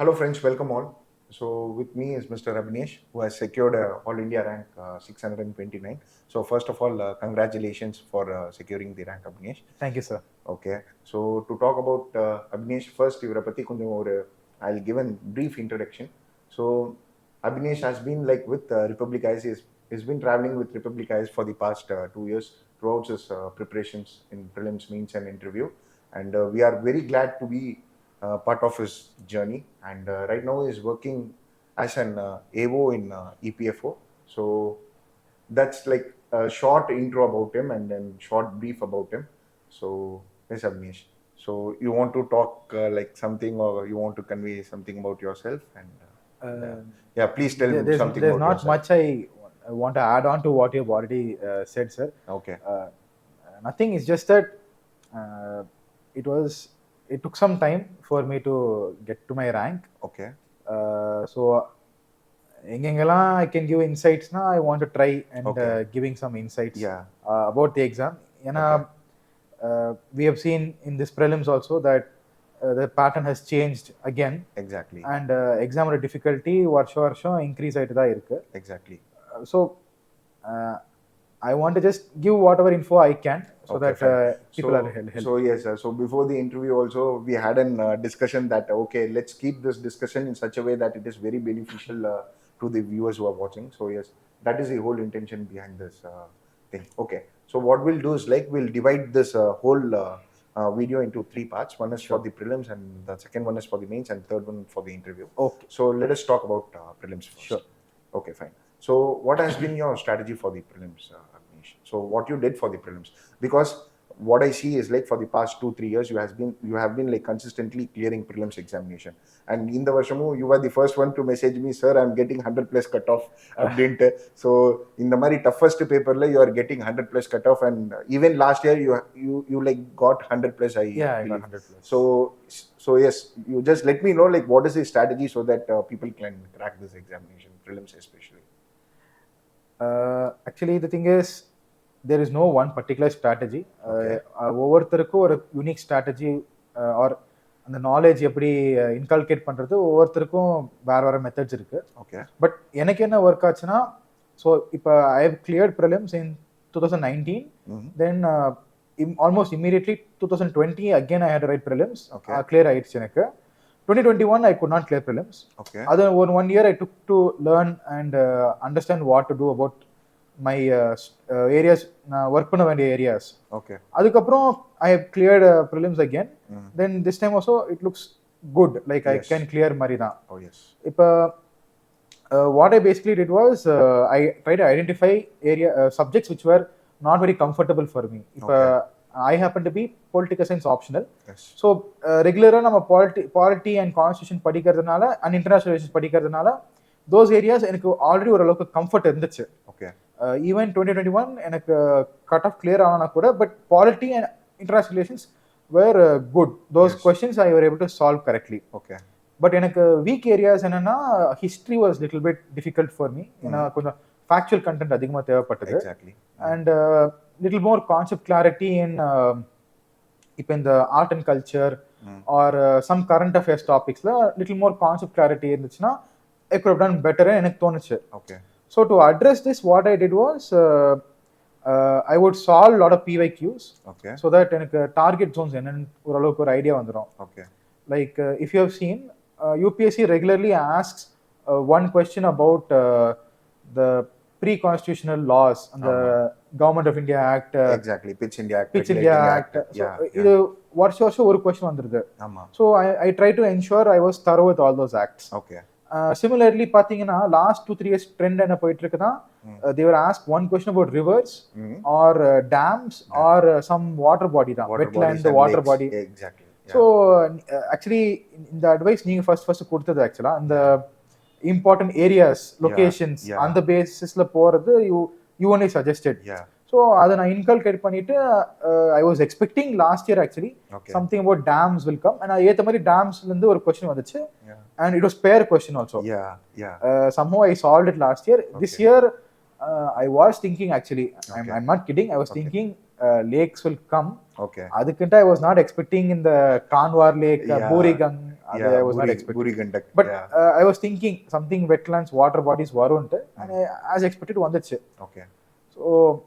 Hello friends, welcome all. So with me is Mr. Abinesh, who has secured All India rank 629. So first of all, congratulations for securing the rank, Abinesh. Thank you, sir. Okay. So to talk about Abinesh, first I'll give a brief introduction. So Abinesh has been like with Republic Eyes. He's been traveling with Republic Eyes for the past 2 years throughout his preparations in prelims, means, and interview. And we are very glad to be part of his journey. And right now he's working as an AO in EPFO. So that's like a short intro about him and then short brief about him. So yes, Abnesh. So you want to talk like something, or you want to convey something about yourself? And yeah, please tell me something There's about not yourself. much I want to add on to what you've already said, sir. Okay. Nothing. It's just that it took some time for me to get to my rank. Okay. So I can give insights now. I want to try and giving some insights about the exam. We have seen in this prelims also that the pattern has changed again. Exactly. And exam difficulty வருஷம் increase ஆயிட்டு தான் இருக்கு. Exactly. So I want to just give whatever info I can so that people are helped. So yes, so before the interview also we had a discussion that okay, let's keep this discussion in such a way that it is very beneficial to the viewers who are watching. So yes, that is the whole intention behind this thing. Okay, so what we'll do is like we'll divide this whole video into 3 parts. One is for the prelims, and the second one is for the mains, and third one for the interview. Okay. So let us talk about prelims first. Sure. Okay, fine. So what has been your strategy for the prelims, Abnesh? So what you did for the prelims? Because what I see is like for the past 2-3 years you have been like consistently clearing prelims examination, and in the Varshamu you were the first one to message me, sir, I'm getting 100 plus cutoff. So in the mari toughest paper you are getting 100 plus cutoff, and even last year you like got 100 plus. I got 100 plus. So yes, you just let me know like what is the strategy so that people can crack this examination, prelims especially. Actually the thing is there is no one particular strategy. ஒவ்வொருத்தருக்கும் ஒரு unique strategy R அந்த knowledge எப்படி inculcate பண்ணுறது ஒவ்வொருத்தருக்கும் வேறு வேறு methods இருக்குது. Okay. But எனக்கு என்ன ஒர்க் ஆச்சுன்னா, ஸோ இப்போ I have cleared prelims in 2019. Then almost immediately 2020 again I had write prelims. Clear ஆயிடுச்சு எனக்கு. 2021 I could not clear prelims. Okay. Other one year I took to learn and understand what to do about my areas, work பண்ண வேண்டிய areas. Okay. அதுக்கப்புறம் I have cleared prelims again. Then this time also it looks good, like I can clear மாதிரி தான். Oh yes. இப்போ what I basically did was I tried to identify subjects which were not very comfortable for me. இப்போ I happen to be political science optional. Yes. So regular நம்ம polity and constitution படிக்கிறதுனால and international relations படிக்கிறதுனால those areas எனக்கு already ஓரளவுக்கு comfort இருந்துச்சு. Okay. Even 2021 எனக்கு cut off clear ஆனா கூட but polity and international relations were good. Those questions I were able to solve correctly. Okay. But எனக்கு weak areas என்னன்னா history was little bit difficult for me. ஏன்னா கொஞ்சம் factual content அதிகமாக தேவைப்பட்டது. Exactly. And little more concept clarity in இப்போ இந்த art and culture or some current affairs டாபிக்ஸ்ல little more concept clarity இருந்துச்சுன்னா I could have done better எனக்கு தோணுச்சு. Okay. So to address this what I did was I would solve a lot of PYQs. Okay. So that எனக்கு target Jones என்னன்னு ஓரளவுக்கு ஒரு idea வந்துடும். Okay. Like if you have seen UPSC regularly asks one question about the pre-constitutional laws and the Government of India Act. Exactly. Pitch India Act. So இது வருஷம் ஒரு question வந்துருது. ஆமா. So I try to ensure I was thorough with all those acts. Okay. Similarly பாத்தீங்கன்னா last 2-3 years trend என்ன போயிட்டு இருக்குன்னா they were asked one question about rivers or dams or some water body தான், wetland water body. Exactly. So actually இந்த advice நீங்க first கொடுத்தது ஆக்சுவலா இந்த important areas, locations, on the basisல போறது you only suggested. Yeah. So அதை நான் inculcate பண்ணிட்டு I was expecting last year actually something about dams will come, and ஏத்த மாதிரி damsல இருந்து ஒரு question வந்துச்சு, and it was pair question also. Somehow I solved it last year. This year I was thinking actually, I'm not kidding, I was thinking lakes will come. Okay. அதுக்கிட்ட I was not expecting in the Kanwar lake, Borigang I was not expecting. Buri Gandak. But I was thinking something wetlands, water bodies varunte, and as expected vanduchu. Okay. So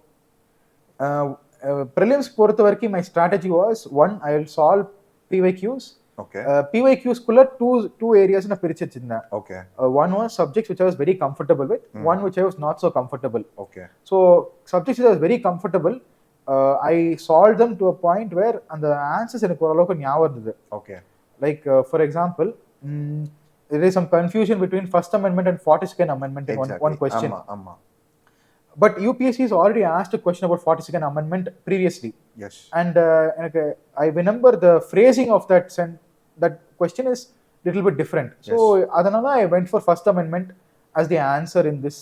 prelims பொறுத்த வரைக்கும் my strategy was one, I will solve PYQs. Okay. PYQs குள்ள two areas na பிரிச்சு வச்சிருந்தேன். Okay. One was subjects which I was very comfortable with, one which I was not so comfortable. Okay. So subjects which I was very comfortable, I solved them to a point where and the answers எனக்கு ஓரளவுக்கு ஞாபகம் இருந்தது. Okay. Like for example, there is some confusion between First Amendment and 42nd Amendment in one question. Amma. But UPSC has already asked a question about 42nd Amendment previously. Yes. And I remember the phrasing of that question is little bit different. So adanala I went for First Amendment as the answer in this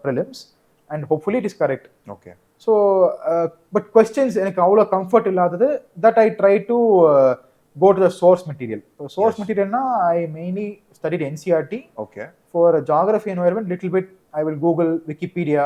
prelims, and hopefully it is correct. Okay. So but questions எனக்கு அவ்வளோ comfort இல்லாதது, that I try to go to the source material. So source material na I mainly studied NCERT. Okay. For geography environment, little bit I will Google, Wikipedia,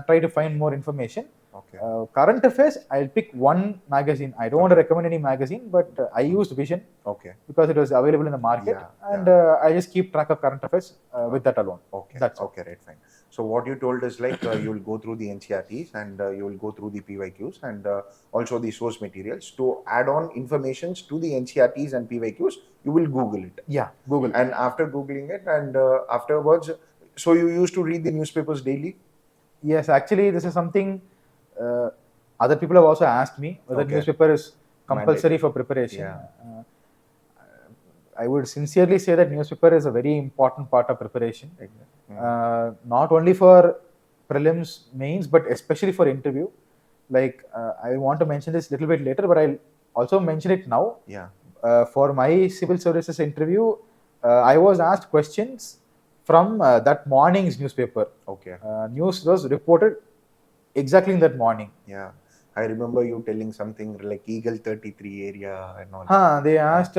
try to find more information. Okay. Current affairs, I'll pick one magazine. I don't want to recommend any magazine, but I used Vision. Okay. Because it was available in the market, and I just keep track of current affairs with that alone. Okay. That's okay. Right. Fine. So what you told is like you will go through the NCERTs and you will go through the PYQs and also the source materials. To add on informations to the NCERTs and PYQs, you will Google it. Yeah, Google. And after Googling it and afterwards, so you used to read the newspapers daily? Yes, actually this is something other people have also asked me whether newspaper is compulsory for preparation. Yeah. I would sincerely say that newspaper is a very important part of preparation. Not only for prelims, mains, but especially for interview. Like I want to mention this a little bit later, but I'll also mention it now. Yeah. For my civil services interview, I was asked questions from that morning's newspaper. Okay. News was reported exactly in that morning. Yeah. I remember you telling something like Eagle 33 area and all. They asked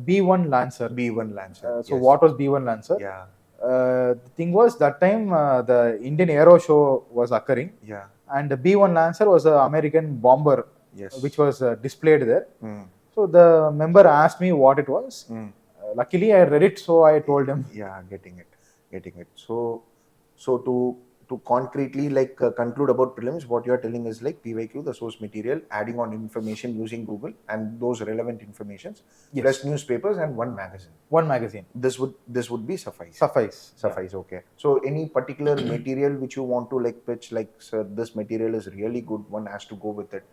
B1 Lancer. B1 Lancer. So what was B1 Lancer? Yeah. The thing was that time the Indian Aero Show was occurring. Yeah. And the B1 Lancer was an American bomber, which was displayed there. So the member asked me what it was. Luckily I read it, so I told him. Yeah, getting it. So to concretely like conclude about prelims, what you are telling is like PYQ, the source material, adding on information using Google and those relevant informations, plus newspapers and one magazine. This would be suffice. Yeah. Okay. So any particular material which you want to like pitch, like sir, this material is really good, one has to go with it.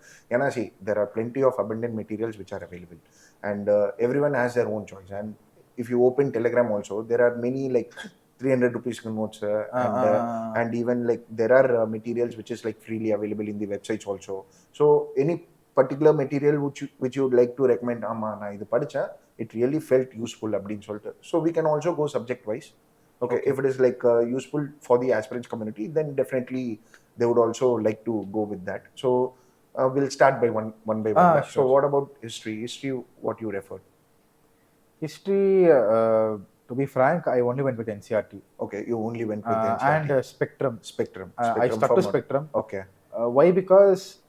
See, there are plenty of abundant materials which are available, and everyone has their own choice. And if you open Telegram also, there are many like 300 rupees notes and even like there are materials which is like freely available in the websites also. So any particular material which you would like to recommend, na idu padicha, it really felt useful அப்படினு சொல்லிட்டு. So we can also go subject wise. Okay. If it is like useful for the aspirants community, then definitely they would also like to go with that. So we'll start by one by one. Sure. So what about history? What you referred? History, to be frank, I only went with NCERT. Okay, you only went with NCERT. And Spectrum. I stuck to Spectrum. Okay. Why? Because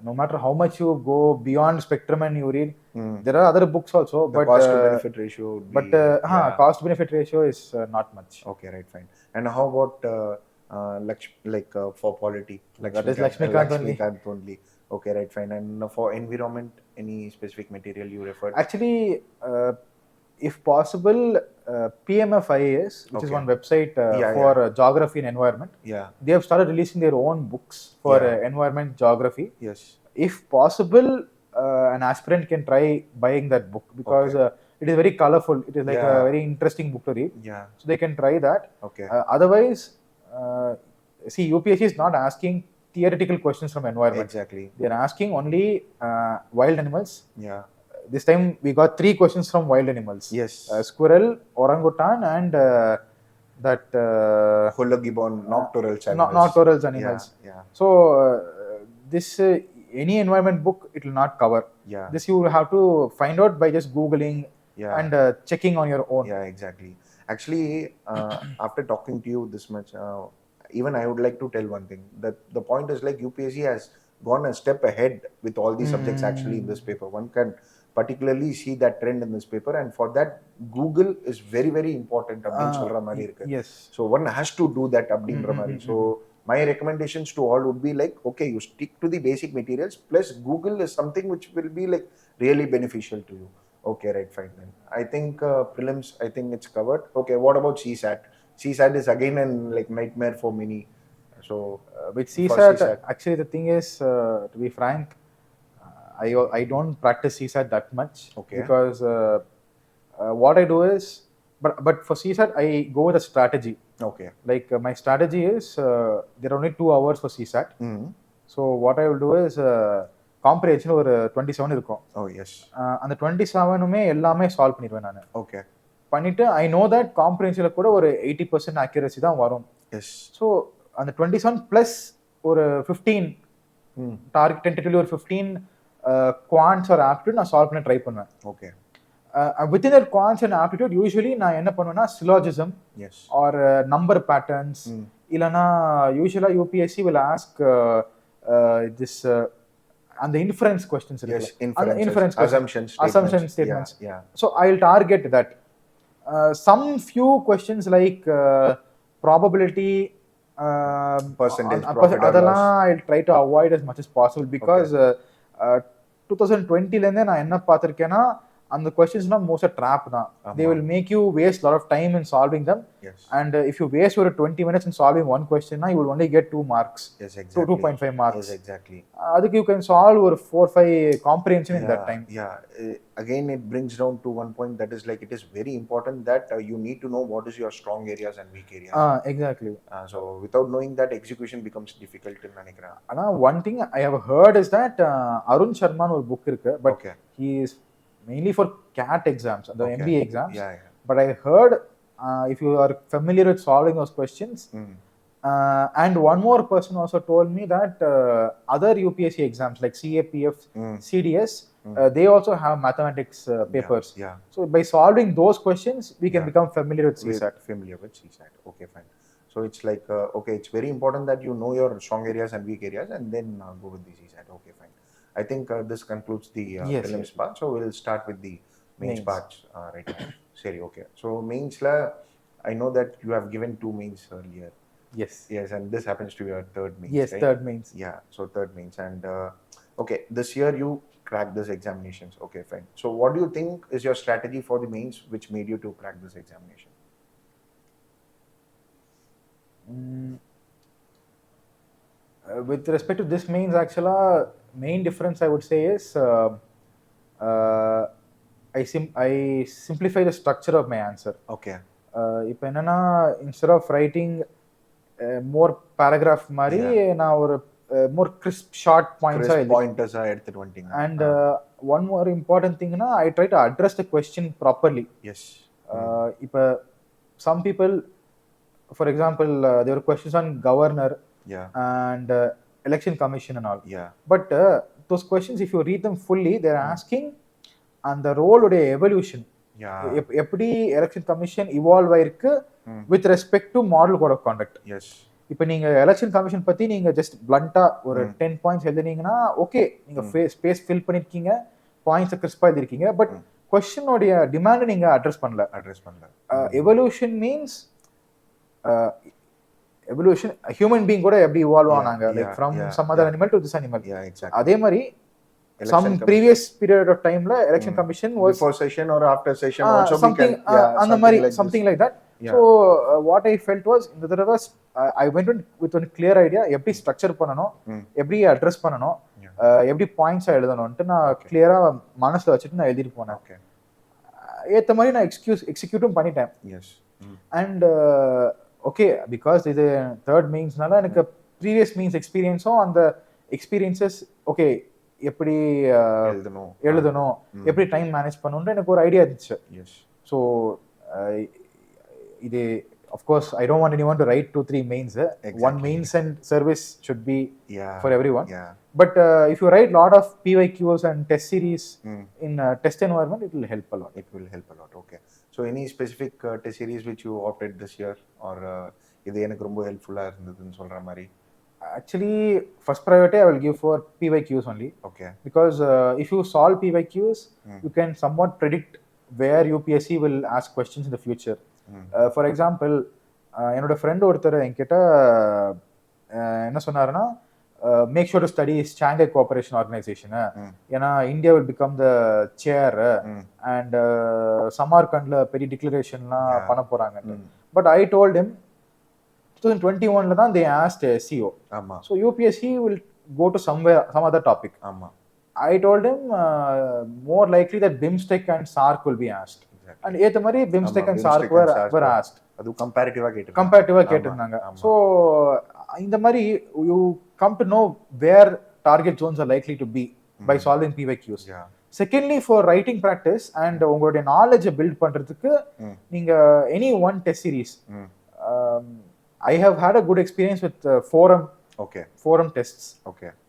no matter how much you go beyond Spectrum and you read, there are other books also. The cost to benefit ratio would be, cost benefit ratio is not much. Okay, right, fine. And how about for polity? That is Lakshmikant only. Okay, right, fine. And for environment, any specific material you referred? Actually, if possible, PMFIAS, which is one website for geography and environment. Yeah. They have started releasing their own books for environment geography. Yes. If possible, an aspirant can try buying that book because it is very colorful. It is like a very interesting book to read. Yeah. So they can try that. Okay. Otherwise, see, UPSC is not asking theoretical questions from environment. Exactly. They are asking only wild animals. Yeah. This time we got 3 questions from wild animals. Yes. Squirrel, orangutan, and that Hologibbon, nocturals animals. Nocturals animals. Yeah. So this any environment book it will not cover. Yeah. This you will have to find out by just Googling and checking on your own. Yeah, exactly. Actually, after talking to you this much, even I would like to tell one thing, that the point is like UPSC has gone a step ahead with all these subjects actually in this paper. One can particularly see that trend in this paper, and for that Google is very very important அப்படின்னு சொல்ற மாதிரி இருக்கு. Yes. So one has to do that அப்படின்ற மாதிரி. So my recommendations to all would be like, okay, you stick to the basic materials, plus Google is something which will be like really beneficial to you. Okay, right, fine then. I think prelims, I think it's covered. Okay, what about CSAT? CSAT is again an like nightmare for many. So with for CSAT, actually the thing is, to be frank, I don't practice CSAT that much. Okay. Because what I do is, but for CSAT I go with a strategy. Okay. Like my strategy is, there are only 2 hours for CSAT. So what I will do is, comprehension ஒரு 27 இருக்கும். Oh yes. அந்த 27மே எல்லாமே solve பண்ணிடுவேன் நான். Okay. பண்ணிட்டு I know that காம்ப்ரிஹென்ஷன்ல கூட ஒரு 80% accuracy தான் வரும். Yes. ஸோ அந்த 27 பிளஸ் ஒரு 15 டார்கெட் டென்டேட்டிவ்லி ஒரு 15 குவான்ட்ஸ் ஆர் ஆப்டிடியூட் நான் சால்வ் பண்ண ட்ரை பண்ணுவேன். Okay. Within that quants and aptitude usually நான் என்ன பண்ணுவேன்னா சிலாஜிசம் ஆர் நம்பர் பேட்டர்ன்ஸ், இல்லைனா யூஸ்வலாக யூபிஎஸ்சி வில் ஆஸ்க் திஸ் அந்த இன்ஃபரன்ஸ் கொஸ்டின்ஸ் இருக்கு. அந்த inference assumption statements. So I'll target that. Some few questions like probability, percentage, அதெல்லாம் I'll try to avoid as much as possible because 2020ல இருந்தே நான் என்ன பார்த்திருக்கேன்னா அந்த questionsலாம் most trap தான். They will make you waste a lot of time in solving them. Yes. And if you waste over 20 minutes in solving one question, you will only get 2 marks. Yes, exactly. 2.5 marks. Yes, exactly. Aduk you can solve over 4-5 comprehension in that time. Yeah. Again, it brings down to one point, that is like it is very important that you need to know what is your strong areas and weak areas. Exactly. So without knowing that, execution becomes difficult in Nanikra. One thing I have heard is that Arun Sharma ஒரு book இருக்கு, but he is mainly for CAT exams, the MBA exams. But I heard, if you are familiar with solving those questions, and one more person also told me that other UPSC exams like CAPF, CDS, they also have mathematics papers. So by solving those questions, we can become familiar with CSAT. Okay, fine. So it's like, okay, it's very important that you know your strong areas and weak areas, and then go with the CSAT. Okay, fine. I think this concludes the prelims part. So we'll start with the mains part right now. Seri, okay. So mains la, I know that you have given 2 mains earlier. Yes. Yes, and this happens to your third mains. Yes, right? Third mains. Yeah, so third mains. And okay, this year you cracked this examinations. Okay, fine. So what do you think is your strategy for the mains which made you to crack this examination? With respect to this mains, actually, main difference I would say is I simplify the structure of my answer. Okay. இப்போ என்னன்னா, instead of writing more paragraph மாதிரி நான் ஒரு more crisp short pointers எடுத்துட்டு வந்துட்டீங்க. And one more important thing na, I try to address the question properly. Yes. இப்போ some people, for example, there were questions on governor and election commission and all. But those questions, if you read them fully, they're asking on the role of the evolution. எப்படி election commission evolve ஆயிருக்கு with respect to model code of conduct. இப்போ நீங்க election commission பத்தி நீங்க just பிளண்டா ஒரு 10 points எழுதுனீங்கன்னா okay, நீங்க ஸ்பேஸ் ஃபில் பண்ணிருக்கீங்க, பாயிண்ட்ஸ் கிறிஸ்பா எழுதிருக்கீங்க, பட் கொஸ்டினோட டிமாண்ட் நீங்க அட்ரஸ் பண்ணல. Evolution means evolution human being கூட எப்படி இவால்வ் ஆனாங்க, like from some other animal to this animal. அதே மாதிரி some previous period of time la election commission was before session or after session also something and mari something like that. So what I felt was in the reverse, I went with one clear idea எப்படி structure பண்ணனும், எப்படி address பண்ணனும், எப்படி points எழுதணும்னு நான் கிளியரா மனசுல வச்சிட்டு நான் எழுதிட்டு போனேன். ஏத்த மாதிரி நான் எக்ஸிக்யூட்டும் பண்ணிட்டேன். அண்ட் ஓகே, பிகாஸ் இது தேர்ட் மெயின்ஸ்னால எனக்கு ப்ரீவியஸ் மீன்ஸ் எக்ஸ்பீரியன்ஸும் அந்த எக்ஸ்பீரியன்சஸ் ஓகே எப்படி எழுதணும், எப்படி டைம் மேனேஜ் பண்ணணும்னு எனக்கு ஒரு ஐடியா இருந்துச்சு. ஸோ இது of course I don't want anyone to right 2-3 mains. One mains and service should be for everyone. But if you write lot of PYQs and test series in test environment, it will help a lot. It will help a lot. Okay. So any specific test series which you opted this year, or இது எனக்கு ரொம்ப ஹெல்ப்ஃபுல்லா இருந்ததுன்னு சொல்ற மாதிரி? Actually, first priority I will give for PYQs only. Okay. Because if you solve PYQs, you can somewhat predict where UPSC will ask questions in the future. For example, என்னோட friend ஒருத்தர் என்கிட்ட என்ன சொன்னாருன்னா, make sure to study Shanghai cooperation organisation, ஏன்னா India will become the chair and சமார்கண்ட்ல பெரிய டிக்ளரேஷன்லாம் பண்ண போறாங்க. பட் ஐ டோல்ட் ஹிம் 2021 தான் they asked SEO. So UPSC will go to some other topic. I told him more likely that BIMSTEC and SARC will be asked. And ஏத்த மாதிரி BIMSTEC and SARC were asked. அது கம்பேரிட்டிவா கேட்டிருந்தாங்க. So இந்த மாதிரி you come to know where target zones are likely to be by solving PYQs. Secondly, for writing practice and உங்களுடைய knowledge build பண்றதுக்கு நீங்க any one test series, I have had a good experience with forum tests.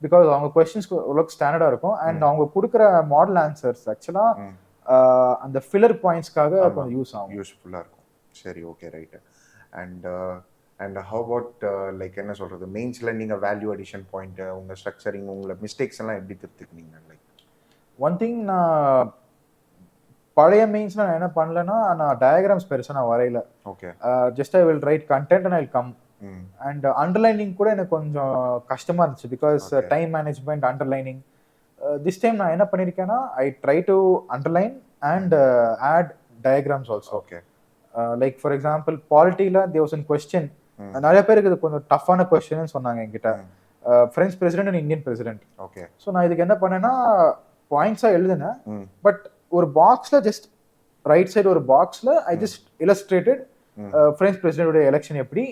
Because அவங்க questions look standard இருக்கும் and அவங்க கொடுக்கிற model answers actually அந்த filler pointsக்காக கொஞ்சம் use ஆகும், யூஸ்ஃபுல்லா இருக்கும். சரி, okay, right. And how about like என்ன சொல்றது, மெயின்ஸ்ல நீங்க வேல்யூ அடிஷன் பாயிண்ட், உங்க ஸ்ட்ரக்சரிங், உங்க மிஸ்டேக்ஸ் எல்லாம் எப்படி திருத்திக்கினீங்க? லைக் ஒன் திங், நான் பழைய மெயின்ஸ்ல நான் என்ன பண்ணலன்னா, நான் டயக்ராம்ஸ் பெருசா நான் வரையல. Just I will write content and I will come. And underlining கூட எனக்கு கொஞ்சம் கஷ்டமா இருந்துச்சு, because time management, underlining. This time நான் என்ன பண்ணிருக்கேன்னா, I try to underline and add diagrams also. Like for example, பாலிட்டியில தேர் வாஸ் a question, நிறைய பேருக்கு இது கொஞ்சம் டஃப்பான கொஸ்டின் சொன்னாங்க என்கிட்ட, French president and Indian president. So நான் இதுக்கு என்ன பண்ணேன்னா, பாயிண்ட்ஸா எழுதுனேன், பட் ஒரு பாக்ஸ்ல ஜஸ்ட் ரைட் சைடு ஒரு பாக்ஸ்ல I just illustrated French president election எப்படி,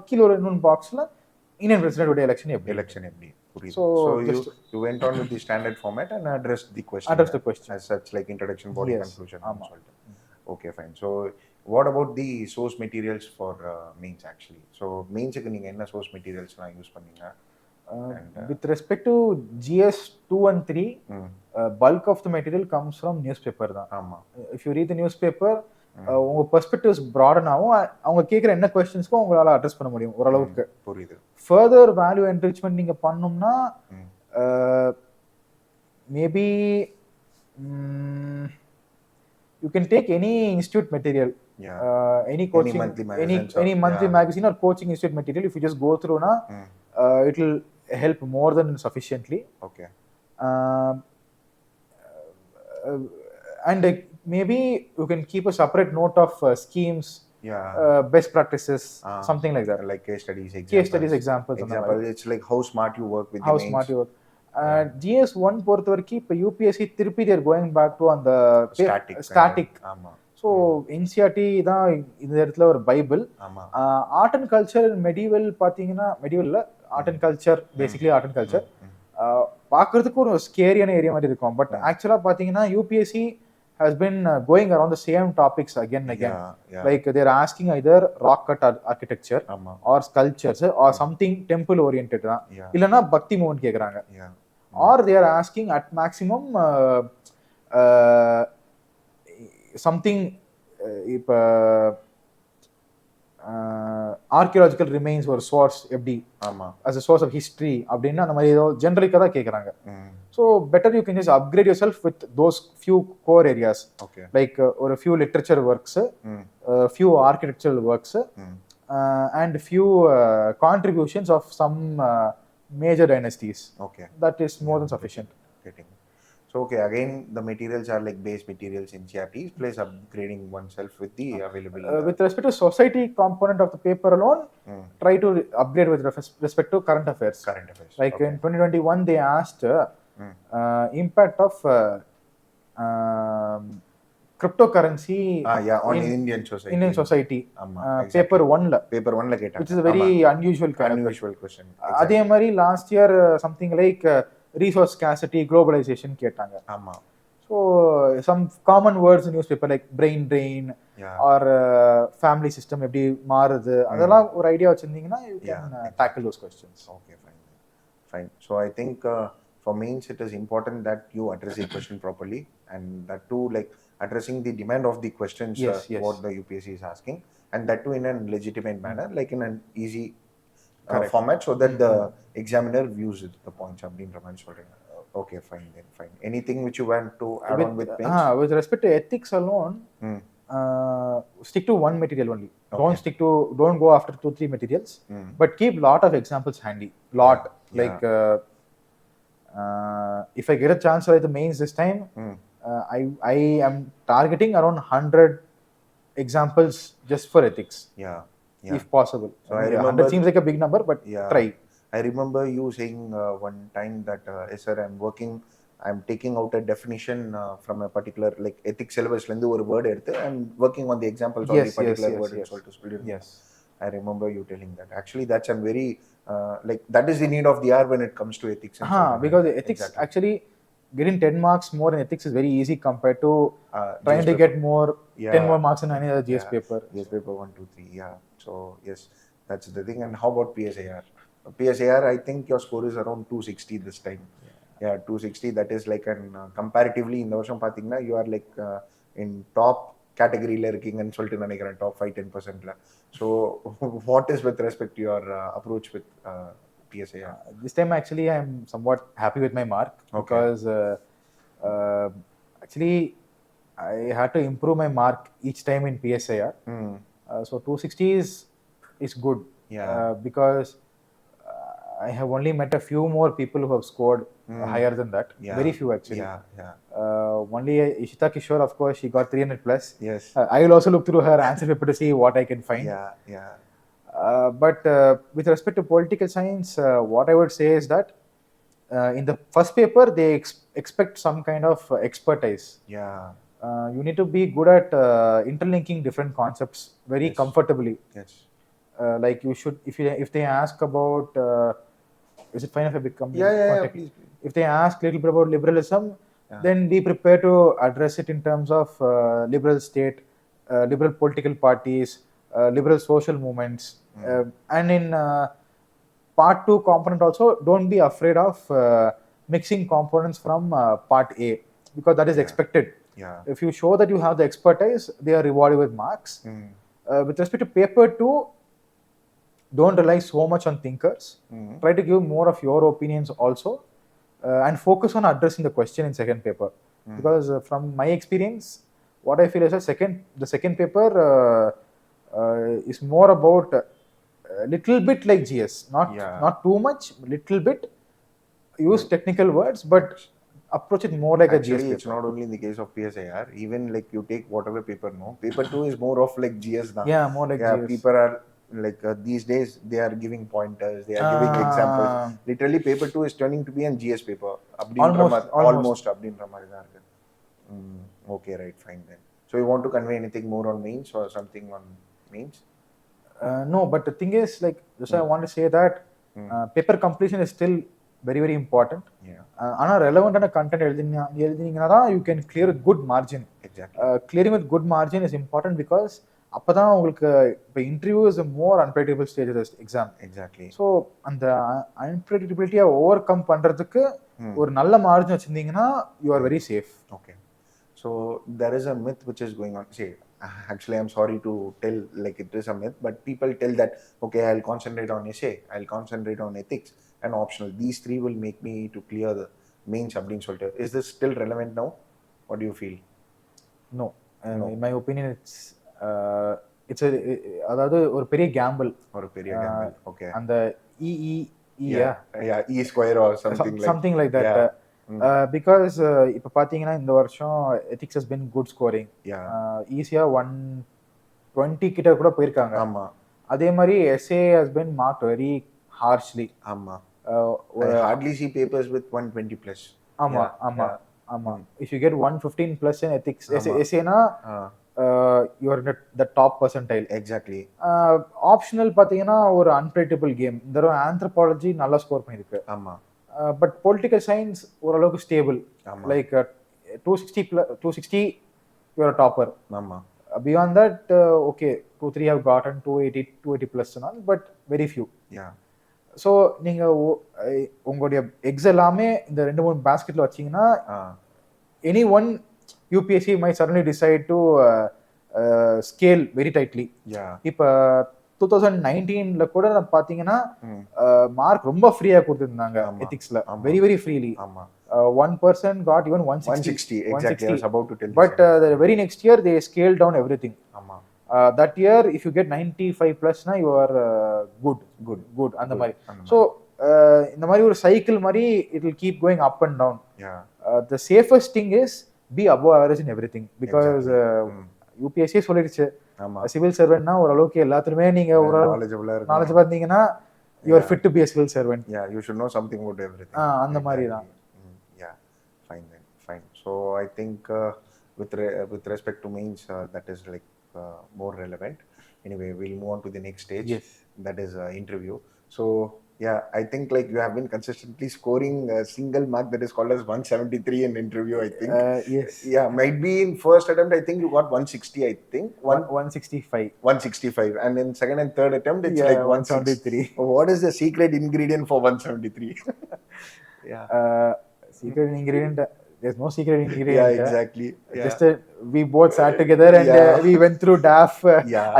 கீழே ஒரு இன்னொரு பாக்ஸ்ல இந்தியன் பிரசிடென்ட் எலெக்ஷன் எப்படி. So you went on with the standard format and addressed the question as such, like introduction, body, conclusion. Okay, fine. So what about the source materials for mains actually? So mains ku neenga enna source materials la use panneenga? With respect to GS 2 and 3, bulk of the material comes from newspaper தான். If you read the newspaper, உங்க perspectives broaden ஆகும், அவங்க கேக்குற என்ன क्वेश्चंस्க்கு உங்களால address பண்ண முடியும் ஓரளவுக்கு. புரியுது. further value enrichment நீங்க பண்ணனும்னா, maybe you can take any institute material, any coaching, any monthly magazine or coaching institute material. If you just go through na, it will help more than sufficiently. And maybe you can keep a separate note of schemes, best practices, something like that, like case studies, examples. It's like how smart you work with how smart you work. GS 1 பொறுத்த வரைக்கும் இப்போ UPSC திருப்பி they are going back to அந்த static. So NCERT தான் இந்த இடத்துல ஒரு Bible. Art and culture, medieval பார்த்தீங்கன்னா, மெடிவல்ல art and culture, basically art and culture பார்க்கறதுக்கு ஒரு ஸ்கேரியான ஏரியா மாதிரி இருக்கும். பட் ஆக்சுவலாக பார்த்தீங்கன்னா UPSC has been going around the same topics again and again. Like they are asking either rock cut architecture or sculptures or something temple oriented தான், இல்லனா பக்தி move கேக்குறாங்க. Or they are asking at maximum something இப்ப archaeological remains or source எப்படி, as a source of history அப்படின்னா அந்த மாதிரி ஏதோ ஜெனரிக்கா தான் கேக்குறாங்க. So better you can just upgrade yourself with those few core areas, like or a few literature works, few architectural works, and few contributions of some major dynasties. That is more than sufficient. So again, the materials are like base materials in CRTs plus upgrading oneself with the available. With respect to society component of the paper alone, try to upgrade with respect to current affairs. Like in 2021, they asked impact of cryptocurrency on Indian society. Paper 1 la கேட்டாங்க, which is a very unusual question. அதே மாதிரி last year something like resource scarcity, globalization கேட்டாங்க. So some common words in newspaper like brain drain or family system எப்படி மாறுது, அதெல்லாம் ஒரு idea வச்சிருந்தீங்கன்னா you can tackle those questions. Okay, fine. So I think for mains it is important that you address the question properly, and that too like addressing the demand of the questions, what the UPSC is asking, and that too in a legitimate manner, like in an easy format so that the examiner views it, the points அப்படின்ற மாதிரி சொல்றீங்க. Okay, fine then, fine. Anything which you want to add on with mains? With respect to ethics alone, stick to one material only. Okay. Don't go after 2-3 materials, but keep lot of examples handy. If I get a chance to write the mains this time, I am targeting around 100 examples just for ethics. If possible. So I remember, 100 seems like a big number, but try. I remember you saying one time that yes sir, I'm taking out a definition from a particular like ethics syllabus la ஒரு word எடுத்து and working on the examples of the particular word and சொல்லிட்டு. Yes, I remember you telling that. Actually that's a very like that is the need of the hour when it comes to ethics. Because ethics actually getting 10 marks more in ethics is very easy compared to trying to get more 10 more marks in any other GS paper. GS paper 1, 2, 3. Yeah. So yes, that's the thing. And how about PSIR? PSIR, I think your score is around 260 this time. Yeah, 260. That is like an comparatively in the வருஷம் பாத்தீங்கன்னா you are like in top category la இருக்கீங்கன்னு சொல்லிட்டு நினைக்கிறேன், top 5-10% la. So what is with respect to your approach with PSIR? This time actually I am somewhat happy with my mark. Because actually I had to improve my mark each time in PSIR. So 260 is good. Because I have only met a few more people who have scored higher than that. Very few actually. Only Ishita Kishore, of course, she got 300 plus. Yes. I will also look through her answer paper to see what I can find. But with respect to political science, what I would say is that in the first paper they expect some kind of expertise. You need to be good at interlinking different concepts very comfortably. Like you should, if they ask about is it fine if I become please. If they ask a little bit about liberalism, then be prepared to address it in terms of liberal state, liberal political parties, liberal social movements. And in part 2 component also, don't be afraid of mixing components from part A, because that is expected. If you show that you have the expertise, they are rewarded with marks. With respect to paper 2, don't rely so much on thinkers. Try to give more of your opinions also, and focus on addressing the question in second paper. Because from my experience, what I feel is the second paper is more about little bit like GS, not too much, little bit. Use technical words, but approach it more like actually, a GS paper. It's not only in the case of PSIR. Even like you take whatever paper, paper 2 is more of like GS now. More like GS. People are like these days they are giving pointers, they are giving examples. Literally paper 2 is turning to be an GS paper. Almost அப்படின்ற மாதிரி தான் இருக்கு. Okay, right, fine then. So you want to convey anything more on mains or something on mains? No, but the thing is, like, just I want to say that paper completion is still very, very important. ஆனால் ரெலவெண்டான content எழுதினீங்கன்னா தான் you can clear with good margin. Clearing with good margin is important because அப்பதான் உங்களுக்கு இப்போ interview is more unpredictable stage of exam. So அந்த அன்பிரடிக்டபிலிட்டியை overcome பண்ணுறதுக்கு ஒரு நல்ல மார்ஜின் வச்சுருந்தீங்கன்னா you are very safe. Okay. So there is a myth which is going on. Actually, I'm sorry to tell, like it is a myth, but people tell that, okay, I'll concentrate on essay, I'll concentrate on ethics, and optional. These 3 will make me to clear the mains அப்படின்னு சொல்லிட்டு. Is this still relevant now? What do you feel? No. In my opinion, it's அதாவது ஒரு பெரிய Gamble. Okay. அந்த E square or something like that. Because இப்போ பார்த்தீங்கன்னா இந்த வருஷம் ethics has been good scoring. ஈஸியாக 120 கிட்ட கூட போயிருக்காங்க. அதே மாதிரி essay has been marked very harshly. hardly see papers with 120 plus. If you get 115 plus in ethics, essayனா you are in the top percentile. Exactly. Optional பார்த்தீங்கன்னா ஒரு அன்பிரடிக்டபிள் கேம். இந்த தடவை ஆந்த்ரோபாலஜி நல்லா ஸ்கோர் பண்ணியிருக்கு. பட் பொலிட்டிக்கல் சயின்ஸ் ஓரளவுக்கு stable. Like 260 you are a topper. Beyond that, okay, 2-3 have gotten 280 plus and all, but very few. So நீங்கள் உங்களுடைய X எல்லாமே இந்த 2-3 பேஸ்கெட்டில் வச்சிங்கன்னா any one UPSC might suddenly decide to scale very tightly. இப்போ 2019ல கூட பாத்தீங்கன்னா mark ரொம்ப ஃப்ரீயா கொடுத்திருந்தாங்க எத்திக்ஸ்ல, very very freely. One person got even 160. Exactly, I was about to tell you. But the very next year they scaled down everything. That year if you get 95 plus na you are good அந்த மாதிரி. So இந்த மாதிரி ஒரு cycle மாதிரி it will keep going up and down. The safest thing is be above average in everything, because UPSC சொல்லிடுச்சு civil சர்வெண்ட்னா ஓரளவுக்கு எல்லாத்துலயுமே நீங்க ஒரு நாலேஜ் பார்த்தீங்கன்னா you are fit to be a civil servant. Yeah, you should know something about everything. அந்த மாதிரி தான். Yeah, fine. So I think with respect to mains, that is like more relevant. Anyway, we'll move on to the next stage. Yes. That is interview. So yeah, I think like you have been consistently scoring a single mark that is called as 173 in interview, I think. Yes. Yeah, might be in first attempt I think you got 160, I think. 165. And in second and third attempt it's like 173. What is the secret ingredient for 173? Secret ingredient, there's no secret ingredient. Yeah, exactly. Just we both sat together and we went through DAF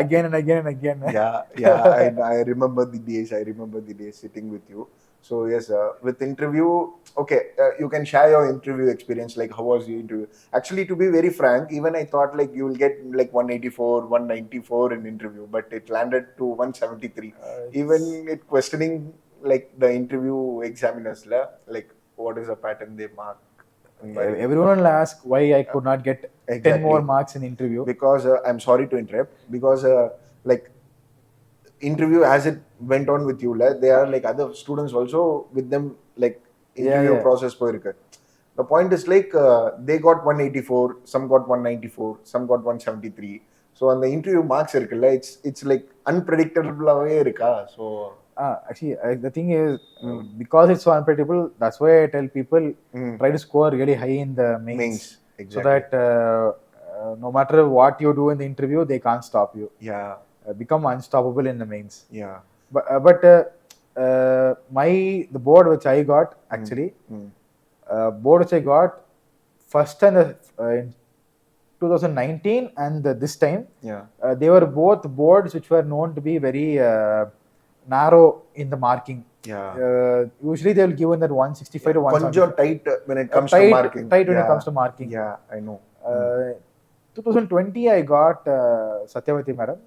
again and again. I remember the days sitting with you. So yes, with interview, okay, you can share your interview experience, like how was your interview? Actually, to be very frank, even I thought like you will get like 184, 194 in interview, but it landed to 173. Even it questioning like the interview examiners, like what is the pattern they mark? Everyone will ask why I could not get 10 more marks in interview. Because I'm sorry to interrupt, because like interview as it went on with you, there are like other students also with them, like interview process poirukku. The point is like they got 184, some got 194, some got 173. So on the interview marks irukilla, it's like unpredictable ave iruka. So actually the thing is because it's so unpredictable, that's why I tell people try to score really high in the mains. Exactly. So that no matter what you do in the interview, they can't stop you. Become unstoppable in the mains. But the board which I got, actually board which I got first and in 2019 and this time, they were both boards which were known to be very narrow in the marking. Usually they will give in that 165 to 175. Tight when it comes to marking. Tight when it comes to marking. I know. 2020 I got Satyavati madam.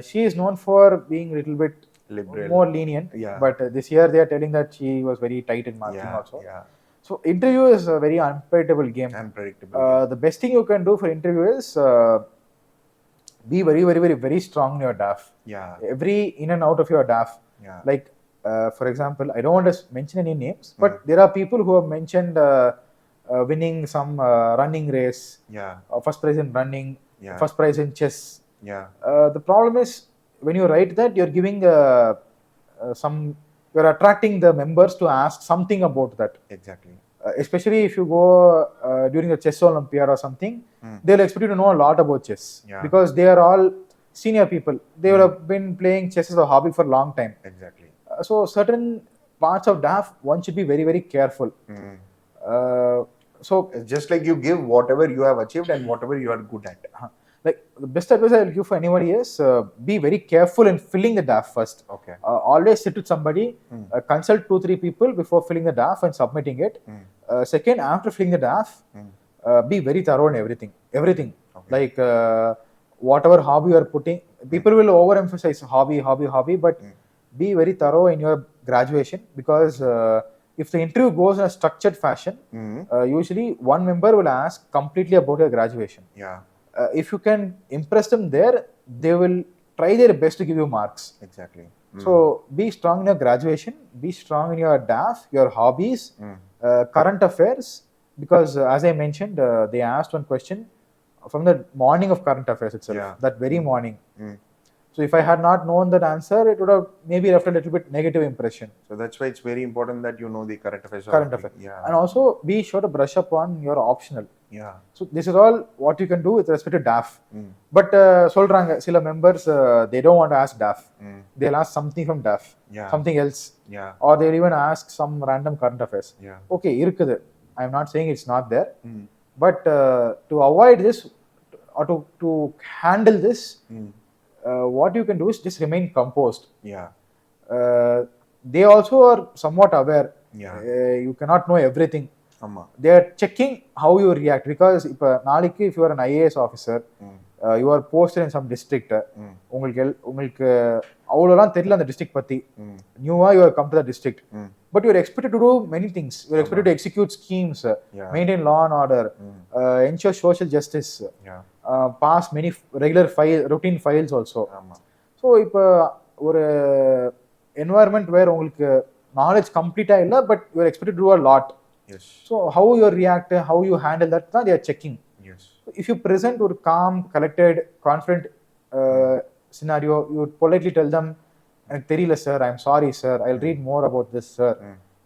She is known for being a little bit liberal, more lenient. But this year they are telling that she was very tight in marking also. So interview is a very unpredictable game. The best thing you can do for interview is be very strong in your DAF. Every in and out of your DAF. Like for example, I don't want to mention any names, but there are people who have mentioned winning some running race, first prize in running, first prize in chess. The problem is when you write that, you're giving you're attracting the members to ask something about that. Exactly. Especially if you go during the chess Olympiad or something, they'll expect you to know a lot about chess, because they are all senior people. They would have been playing chess as a hobby for a long time. Exactly. So certain parts of DAF, one should be very careful. So just like you give whatever you have achieved and whatever you are good at. Like the best advice I will give for anybody is be very careful in filling the DAF first. Always sit with somebody, consult 2-3 people before filling the DAF and submitting it. Second, after filling the DAF, be very thorough in everything. Like whatever hobby you are putting, people will overemphasize hobby, but be very thorough in your graduation, because if the interview goes in a structured fashion, usually one member will ask completely about your graduation. If you can impress them there, they will try their best to give you marks. Exactly. So be strong in your graduation, be strong in your DAF, your hobbies, current affairs, because as I mentioned, they asked one question from the morning of current affairs itself, that very morning. So if I had not known that answer, it would have maybe left a little bit negative impression. So that's why it's very important that you know the current affairs. And also be sure to brush up on your optional. So this is all what you can do with respect to DAF. But solranga sila members, they don't want to ask DAF. They'll ask something from DAF, something else, or they'll even ask some random current affairs. Okay, irukkudu. I'm not saying it's not there, but to avoid this or to handle this, what you can do is just remain composed. Yeah. They also are somewhat aware. Yeah. You cannot know everything. ஆமாம். They are checking how you react, because இப்போ நாளைக்கு if you are an IAS officer, you are posted in some district, உங்களுக்கு அவ்வளோலாம் தெரியல அந்த district பற்றி, நியூவா you have come to the district, but you are expected to do many things. You are expected to execute schemes, maintain law and order, ensure social justice, pass many regular routine files also. So இப்போ ஒரு environment where உங்களுக்கு knowledge கம்ப்ளீட்டா இல்லை, but you are expected to do a lot. Yes. So how you react, how you handle that, they are checking. Yes. If you present a calm, collected, confident scenario, you would politely tell them, "எனக்கு தெரியல sir, I'm sorry sir, I'll read more about this sir."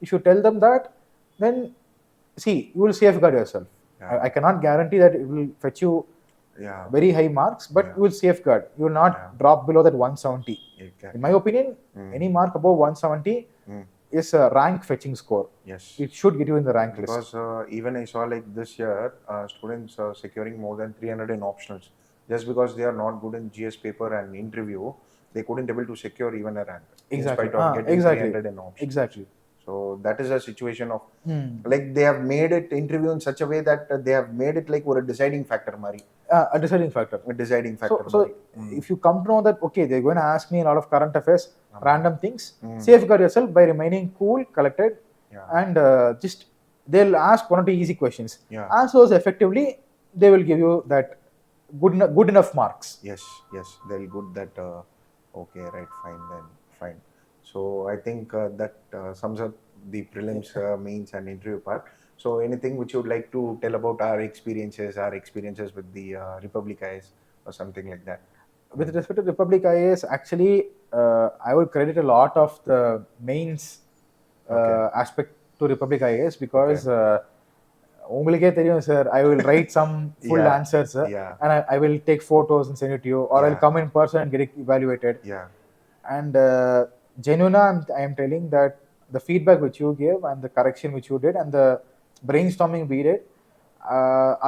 If you tell them that, then see, you will safeguard yourself. I cannot guarantee that it will fetch you very high marks, but you will safeguard. You will not drop below that 170. Exactly. In my opinion, any mark above 170 is a rank fetching score. Yes. It should get you in the rank list. Because even I saw like this year, students are securing more than 300 in optionals. Just because they are not good in GS paper and interview, they couldn't able to secure even a rank. Exactly. In spite of getting 300 in optionals. Exactly. So that is a situation of like they have made it interview in such a way that they have made it like a deciding factor mari. A deciding factor. A deciding factor. So if you come to know that, okay, they're going to ask me a lot of current affairs, random things, safeguard yourself by remaining cool, collected, and just they'll ask one or two easy questions. Answer those effectively, they will give you that good enough marks. Yes, they'll good that. Okay, right, fine then, fine. So I think that sums up the prelims, mains, and interview part. So anything which you would like to tell about our experiences with the Republic IAS or something like that? With respect to Republic IAS, actually, I would credit a lot of the mains aspect to Republic IAS, because உங்களுக்கே தெரியும் sir, I will write some full answers, and I will take photos and send it to you, or I'll come in person and get it evaluated. And genuine, I am telling that the feedback which you gave and the correction which you did and the brainstorming we did,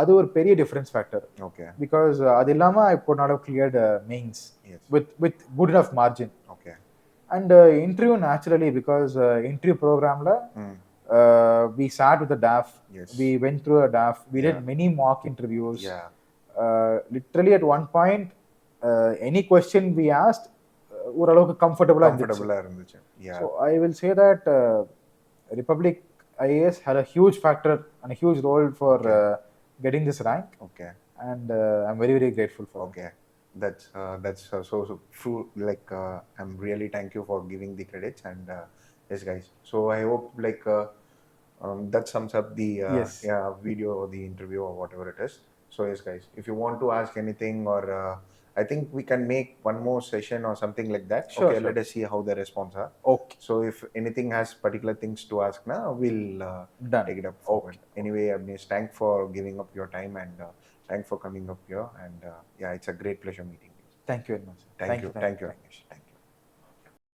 அது ஒரு பெரிய difference factor. Okay. Because அது இல்லாம I could not have cleared mains with good enough margin. Okay. And interview naturally, because interview programல we sat with the DAF, we went through a DAF, we did many mock interviews. Literally at one point, any question we asked, ஓரளவுக்கு கம்ஃபர்டபுளா இருந்துச்சு. So I will say that Republic IAS had a huge factor and a huge role for getting this rank. Okay. And I'm very, very grateful for it. That's so true. Like I'm really thank you for giving the credits, and yes guys. So I hope like that sums up the video or the interview or whatever it is. So yes guys, if you want to ask anything, or I think we can make one more session or something like that. Sure. Let us see how the response are. Okay. So if anything has particular things to ask now, we'll take it up forward. Okay. Anyway, Abinesh, thanks for giving up your time, and thanks for coming up here. And it's a great pleasure meeting you. Thank you very much. Thank you, Abinesh. Thank you.